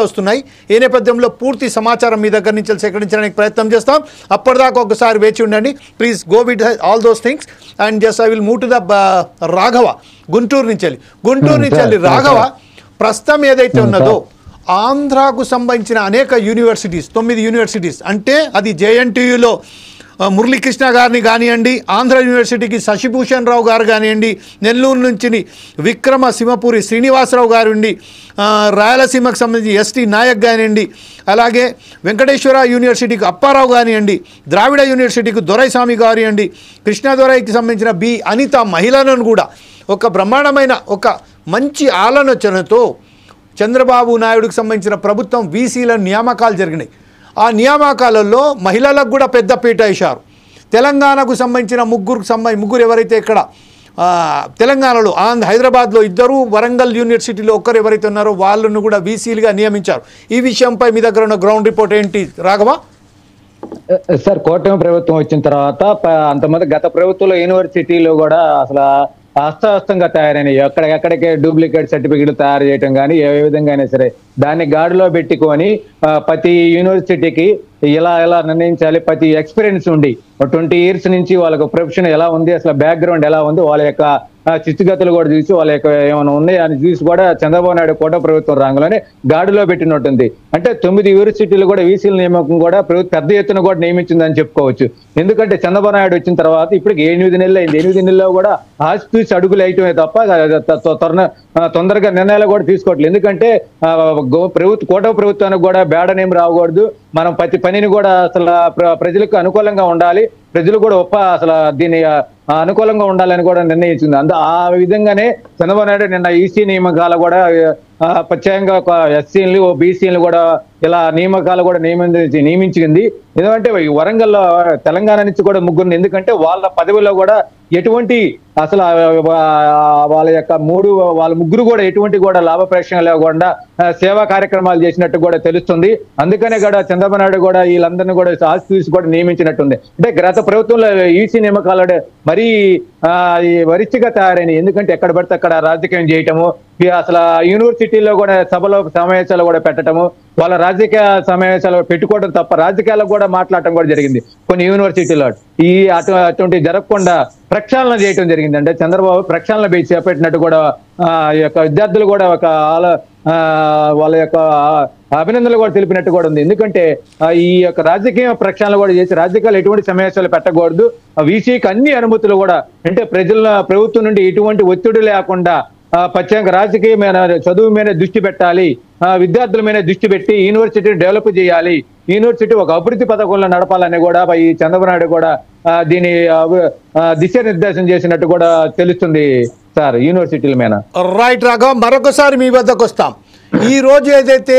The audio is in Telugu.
వస్తున్నాయి. ఈ నేపథ్యంలో పూర్తి సమాచారం మీ దగ్గర నుంచి సేకరించడానికి ప్రయత్నం చేస్తాం. అప్పటిదాకా ఒకసారి వేచి ఉండండి. Please go with all those things and just I will move to the Raghava Guntur నుంచి రాఘవ ప్రస్తుతం ఏదైతే ఉన్నదో ఆంధ్రాకు సంబంధించిన అనేక యూనివర్సిటీస్ 9 యూనివర్సిటీస్ అంటే అది జేఎన్టీయూలో మురళీకృష్ణ గారిని కానివ్వండి, ఆంధ్ర యూనివర్సిటీకి శశిభూషణ్ రావు గారు కానివ్వండి, నెల్లూరు నుంచి విక్రమ సింహపూరి శ్రీనివాసరావు గారు ఉండి, రాయలసీమకు సంబంధించి ఎస్టీ నాయక్ కానివ్వండి, అలాగే వెంకటేశ్వర యూనివర్సిటీకి అప్పారావు కానివ్వండి, ద్రావిడ యూనివర్సిటీకి దొరైస్వామి కానివ్వండి, కృష్ణాదొరైకి సంబంధించిన బి అనిత మహిళలను కూడా ఒక బ్రహ్మాండమైన ఒక మంచి ఆలోచనతో చంద్రబాబు నాయుడుకు సంబంధించిన ప్రభుత్వం వీసీల నియామకాలు జరిగినాయి. ఆ నియామకాలలో మహిళలకు కూడా పెద్ద పీట వేశారు. తెలంగాణకు సంబంధించిన ముగ్గురు ఎవరైతే ఇక్కడ తెలంగాణలో హైదరాబాద్లో 2, వరంగల్ యూనివర్సిటీలో ఒక్కరు ఎవరైతే ఉన్నారో వాళ్ళను కూడా వీసీలుగా నియమించారు. ఈ విషయంపై మీ దగ్గర ఉన్న గ్రౌండ్ రిపోర్ట్ ఏంటి రాఘవ? సార్, కూటమి ప్రభుత్వం వచ్చిన తర్వాత అంతమంది గత ప్రభుత్వంలో యూనివర్సిటీలో కూడా అసలు అస్తవ్యస్తంగా తయారైనాయి. ఎక్కడికే డూప్లికేట్ సర్టిఫికెట్లు తయారు చేయటం కానీ ఏ విధంగా అయినా సరే దాన్ని గాడిలో పెట్టుకొని ప్రతి యూనివర్సిటీకి ఎలా నిర్ణయించాలి, ప్రతి ఎక్స్పీరియన్స్ ఉండి 20 years నుంచి వాళ్ళకి ప్రొఫెషన్ ఎలా ఉంది, అసలు బ్యాక్గ్రౌండ్ ఎలా ఉంది, వాళ్ళ యొక్క స్థితిగతులు కూడా చూసి వాళ్ళ యొక్క ఏమైనా ఉన్నాయి అని చూసి కూడా చంద్రబాబు నాయుడు కూటమి ప్రభుత్వం రంగంలోనే గాడిలో పెట్టినట్టుంది. అంటే 9 యూనివర్సిటీలు కూడా వీసీల నియామకం కూడా ప్రభుత్వం పెద్ద ఎత్తున కూడా నియమించిందని చెప్పుకోవచ్చు. ఎందుకంటే చంద్రబాబు నాయుడు వచ్చిన తర్వాత ఇప్పటికి 8 నెలలు అయింది. 8 నెలల్లో కూడా ఆస్పీస్ అడుగులు వేయటమే తప్ప తొందరగా నిర్ణయాలు కూడా తీసుకోవట్లేదు. ఎందుకంటే కూటమి ప్రభుత్వానికి కూడా బేడ నేమ్ రాకూడదు, మనం ప్రతి పనిని కూడా అసలు ప్రజలకు అనుకూలంగా ఉండాలి, ప్రజలు కూడా అసలు దీన్ని అనుకూలంగా ఉండాలని కూడా నిర్ణయించింది. ఆ విధంగానే చంద్రబాబు నాయుడు నిన్న ఈసీ నియామకాలు కూడా ప్రత్యేకంగా ఎస్సీలు బీసీలు కూడా ఇలా నియామకాలు కూడా నియమించింది. ఎందుకంటే వరంగల్లో తెలంగాణ నుంచి కూడా ముగ్గురు, ఎందుకంటే వాళ్ళ పదవిలో కూడా ఎటువంటి అసలు వాళ్ళ ముగ్గురు కూడా ఎటువంటి కూడా లాభప్రేక్షణ లేకుండా సేవా కార్యక్రమాలు చేసినట్టు కూడా తెలుస్తుంది. అందుకనే కూడా చంద్రబాబు నాయుడు కూడా వీళ్ళందరినీ కూడా ఆస్తి కూడా నియమించినట్టుంది. అంటే గత ప్రభుత్వంలో ఈసీ నియామకాలు మరీ వరిష్ఠగా తయారైనవి. ఎందుకంటే ఎక్కడ పడితే అక్కడ రాజకీయం చేయటము, అసలు యూనివర్సిటీలో కూడా సమావేశాలు కూడా పెట్టడము, వాళ్ళ రాజకీయ సమావేశాలు పెట్టుకోవడం తప్ప రాజకీయాలకు కూడా మాట్లాడటం కూడా జరిగింది. కొన్ని యూనివర్సిటీలో అటువంటి జరగకుండా ప్రక్షాళన చేయటం జరిగింది. అంటే చంద్రబాబు ప్రక్షాళన చేపట్టినట్టు కూడా యొక్క విద్యార్థులు కూడా వాళ్ళ యొక్క అభినందనలు కూడా తెలిపినట్టు కూడా ఉంది. ఎందుకంటే ఈ యొక్క రాజకీయ ప్రక్షాళన కూడా చేసి రాజకీయాలు ఎటువంటి సమావేశాలు పెట్టకూడదు, వీసీకి అన్ని అనుమతులు కూడా అంటే ప్రభుత్వం నుండి ఎటువంటి ఒత్తిడి లేకుండా ప్రత్యేక రాజకీయమైన చదువు మీద దృష్టి పెట్టాలి, విద్యార్థుల మీద దృష్టి పెట్టి యూనివర్సిటీని డెవలప్ చేయాలి, యూనివర్సిటీ ఒక అభివృద్ధి పథకంలో నడపాలని కూడా ఈ చంద్రబాబు నాయుడు కూడా దీని దిశానిర్దేశం చేసినట్టు కూడా తెలుస్తుంది సార్ యూనివర్సిటీల మీద. రైట్ రాఘవ, మరొకసారి మీ వద్దకు వస్తాం. ఈ రోజు ఏదైతే